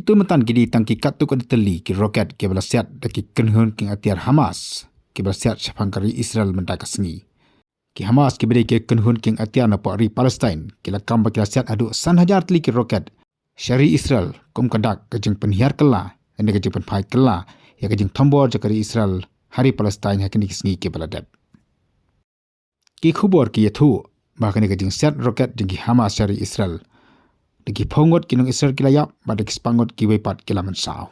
Itu metan kidi tangki katuk ada teli ki roket ki belasiat daki kenhun ki atiar Hamas ki belasiat syafangkari Israel mentaka sengi. Ki Hamas ki beri ki kenhun ki atiar na ri Palestine ki lakam baki lasiat adu san hajar teli ki roket syari Israel kum kadak kejeng penhiar kela ane kejeng penpai kela ya kejeng tombor jakari Israel hari Palestine hakini ki sengi ki beladap. Ki khubor ki yathu bahkan kejeng siat roket jengki Hamas syari Israel dagi pongot kinong Israel kilayap pada kispangot ki wepat kilaman saw.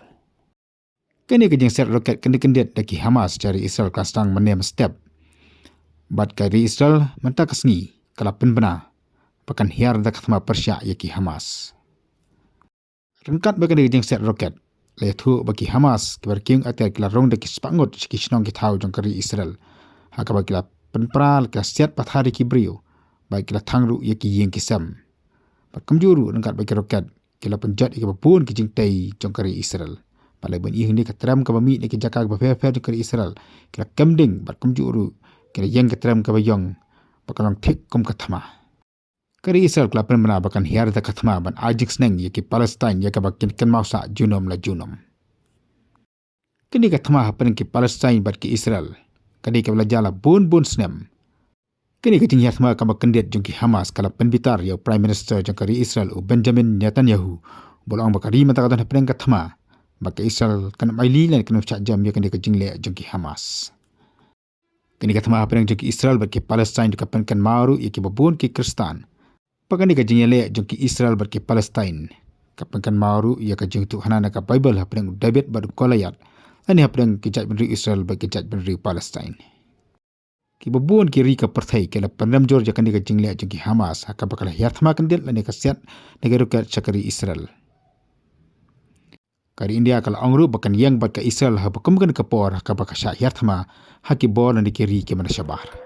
Kini kejeng siat roket kendet dagi Hamas syari Israel kastang menem step. Bad kari Israel mentak kesengi kalapen bena pakan hiar dak thma Persia yaki Hamas. Rengkat bakan kejeng siat roket layathu bagi Hamas kibarking atir kilarong dagi spangot ki sinong ki thau jong kari Israel. Haka bagi penpral ka siat pathari ki brio baik kila thangru yaki yeng kisam. Kemjuru rengkat bagi roket kila penjat ika bapun kijing tai jongkari Israel. Palai ben ihni katram ka bami ni kijaka ka bafefer jongkari Israel. Kila kemding bat kemjuru kila yang katram ka bayong bakalong tik kum kathama. Kari Israel kila pen mena bakan hiar da kathama ban ajik sneng yaki Palestine yaka bakin ken mausa junom la junom. Kini kathama hapen ki Palestine bat ki Israel. Kini ka belajala bun snem. Kini kejeng yathma kama kendet jongki Hamas kala penbitar ya Prime Minister jongkari Israel Benjamin Netanyahu bolong bakari matakaton hapeng kathma baka Israel kan maili lan kan cak jam ya kan kejeng le jongki Hamas. Kini kathma hapeng jongki Israel baki Palestine dikapen kan maru yaki babun ki Kristan. Pakani kejeng le jongki Israel baki Palestine kapen kan maru ya kejeng tu hanana ka Bible hapeng David badu kolayat ani hapeng kijat benri Israel baki kijat benri Palestine. Ki babun ki rika perthai kala pandam jor jakan dika jingle jengki Hamas haka bakal hiathma kendel lane kasiat negara ka chakari Israel. Kari India kala angru bakan yang bat ka Israel ha bakum kan kapor haka bakasha hiathma haki bol lane ki ri ki mana syabar.